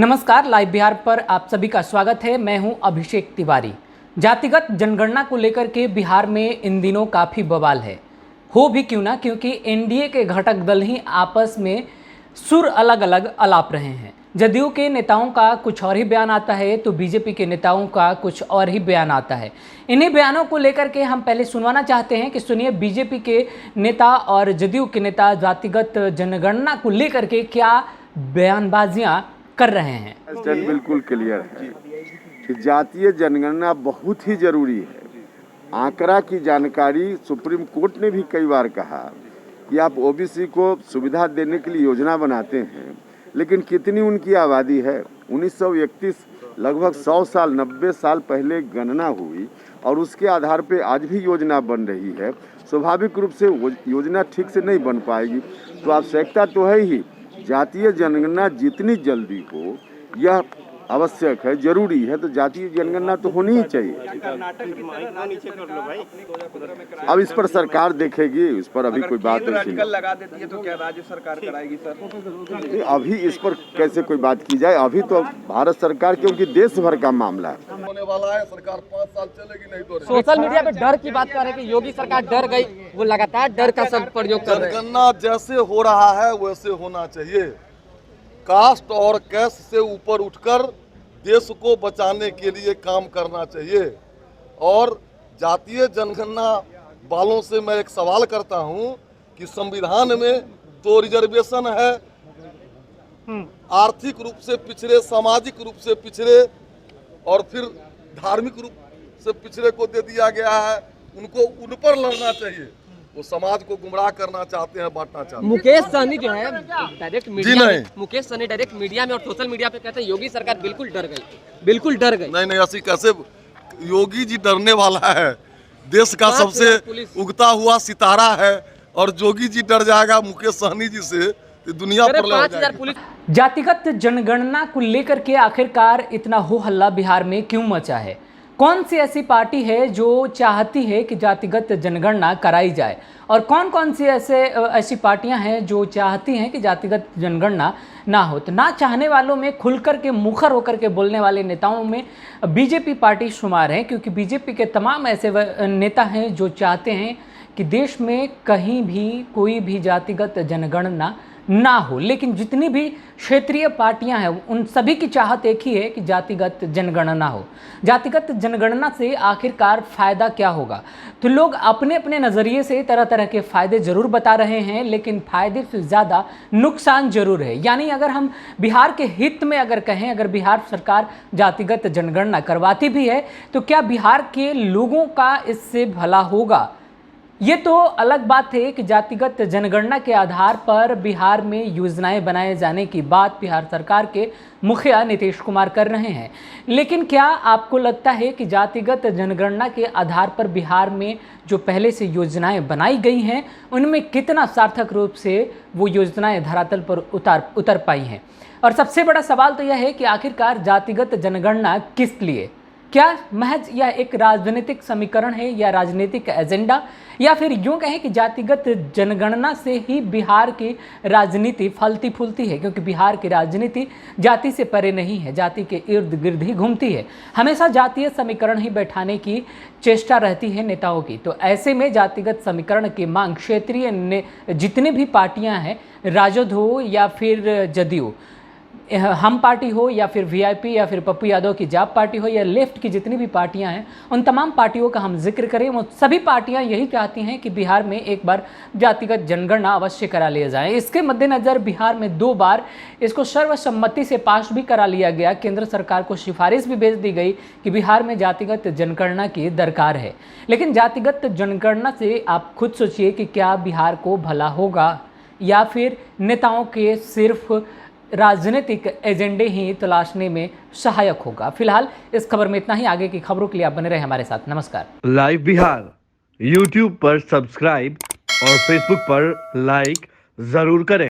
नमस्कार, लाइव बिहार पर आप सभी का स्वागत है। मैं हूं अभिषेक तिवारी। जातिगत जनगणना को लेकर के बिहार में इन दिनों काफ़ी बवाल है। हो भी क्यों ना, क्योंकि एनडीए के घटक दल ही आपस में सुर अलग अलग अलाप रहे हैं। जदयू के नेताओं का कुछ और ही बयान आता है तो बीजेपी के नेताओं का कुछ और ही बयान आता है। इन्हीं बयानों को लेकर के हम पहले सुनवाना चाहते हैं कि सुनिए बीजेपी के नेता और जदयू के नेता जातिगत जनगणना को लेकर के क्या बयानबाजियां कर रहे हैं। स्टैंड बिल्कुल क्लियर है कि जातीय जनगणना बहुत ही जरूरी है। आंकड़ा की जानकारी सुप्रीम कोर्ट ने भी कई बार कहा कि आप ओबीसी को सुविधा देने के लिए योजना बनाते हैं, लेकिन कितनी उनकी आबादी है। 1931 लगभग 100 साल 90 साल पहले गणना हुई और उसके आधार पे आज भी योजना बन रही है। स्वाभाविक रूप से योजना ठीक से नहीं बन पाएगी, तो आवश्यकता तो है ही। जातीय जनगणना जितनी जल्दी हो यह आवश्यक है, जरूरी है, तो जातीय जनगणना तो होनी ही चाहिए। अब इस पर सरकार देखेगी, इस पर अभी कोई बात नहीं लगा देती है तो क्या राज्य सरकार कराएगी सर? अभी इस पर कैसे कोई बात की जाए? अभी तो भारत सरकार, क्योंकि देश भर का मामला है, होने वाला है। सरकार 5 साल चलेगी नहीं तो। सोशल मीडिया पे डर की बात कर रहे हैं कि योगी सरकार डर गई, वो लगातार डर का सब प्रयोग कर रहे हैं। जनगणना जैसे हो रहा है वैसे होना चाहिए। कास्ट और कैस्ट से ऊपर उठकर देश को बचाने के लिए काम करना चाहिए। और जातीय जनगणना वालों से मैं एक सवाल करता हूं कि संविधान में तो रिजर्वेशन है, आर्थिक रूप से पिछड़े, सामाजिक रूप से पिछड़े और फिर धार्मिक रूप से पिछड़े को दे दिया गया है। उनको उन पर लड़ना चाहिए। वो समाज को गुमराह करना चाहते हैं, बांटना चाहते हैं। मुकेश सहनी जो है डायरेक्ट मीडिया में, मुकेश सहनी डायरेक्ट मीडिया में और सोशल मीडिया पे कहते हैं योगी सरकार बिल्कुल डर गई, बिल्कुल डर गई। नहीं, ऐसी कैसे? योगी जी डरने वाला है, देश का सबसे उगता हुआ सितारा है, और योगी जी डर जाएगा मुकेश सहनी जी से तो दुनिया पर 5,000 पुलिस। जातिगत जनगणना को लेकर के आखिरकार इतना हो हल्ला बिहार में क्यों मचा है? कौन सी ऐसी पार्टी है जो चाहती है कि जातिगत जनगणना कराई जाए, और कौन कौन सी ऐसी पार्टियां हैं जो चाहती हैं कि जातिगत जनगणना ना हो? तो ना चाहने वालों में खुलकर के मुखर होकर के बोलने वाले नेताओं में बीजेपी पार्टी शुमार है, क्योंकि बीजेपी के तमाम ऐसे नेता हैं जो चाहते हैं कि देश में कहीं भी कोई भी जातिगत जनगणना ना हो। लेकिन जितनी भी क्षेत्रीय पार्टियां हैं उन सभी की चाहत एक ही है कि जातिगत जनगणना हो। जातिगत जनगणना से आखिरकार फ़ायदा क्या होगा? तो लोग अपने अपने नज़रिए से तरह तरह के फ़ायदे ज़रूर बता रहे हैं, लेकिन फ़ायदे से ज़्यादा नुकसान ज़रूर है। यानी अगर हम बिहार के हित में अगर कहें, अगर बिहार सरकार जातिगत जनगणना करवाती भी है तो क्या बिहार के लोगों का इससे भला होगा? ये तो अलग बात है कि जातिगत जनगणना के आधार पर बिहार में योजनाएं बनाए जाने की बात बिहार सरकार के मुखिया नीतीश कुमार कर रहे हैं। लेकिन क्या आपको लगता है कि जातिगत जनगणना के आधार पर बिहार में जो पहले से योजनाएं बनाई गई हैं उनमें कितना सार्थक रूप से वो योजनाएं धरातल पर उतर पाई हैं? और सबसे बड़ा सवाल तो यह है कि आखिरकार जातिगत जनगणना किस लिए? क्या महज यह एक राजनीतिक समीकरण है या राजनीतिक एजेंडा, या फिर यूँ कहें कि जातिगत जनगणना से ही बिहार की राजनीति फलती फूलती है? क्योंकि बिहार की राजनीति जाति से परे नहीं है, जाति के इर्द गिर्द ही घूमती है। हमेशा जातीय समीकरण ही बैठाने की चेष्टा रहती है नेताओं की। तो ऐसे में जातिगत समीकरण की मांग क्षेत्रीय जितने भी पार्टियाँ हैं, राजद हो या फिर जदयू, हम पार्टी हो या फिर वीआईपी या फिर पप्पू यादव की जाप पार्टी हो या लेफ्ट की जितनी भी पार्टियां हैं, उन तमाम पार्टियों का हम जिक्र करें, वो सभी पार्टियां यही चाहती हैं कि बिहार में एक बार जातिगत जनगणना अवश्य करा लिया जाए। इसके मद्देनज़र बिहार में 2 बार इसको सर्वसम्मति से पास भी करा लिया गया। केंद्र सरकार को सिफारिश भी भेज दी गई कि बिहार में जातिगत जनगणना की दरकार है। लेकिन जातिगत जनगणना से आप खुद सोचिए कि क्या बिहार को भला होगा, या फिर नेताओं के सिर्फ राजनीतिक एजेंडे ही तलाशने में सहायक होगा? फिलहाल इस खबर में इतना ही। आगे की खबरों के लिए आप बने रहे हमारे साथ। नमस्कार। लाइव बिहार यूट्यूब पर सब्सक्राइब और फेसबुक पर लाइक जरूर करें।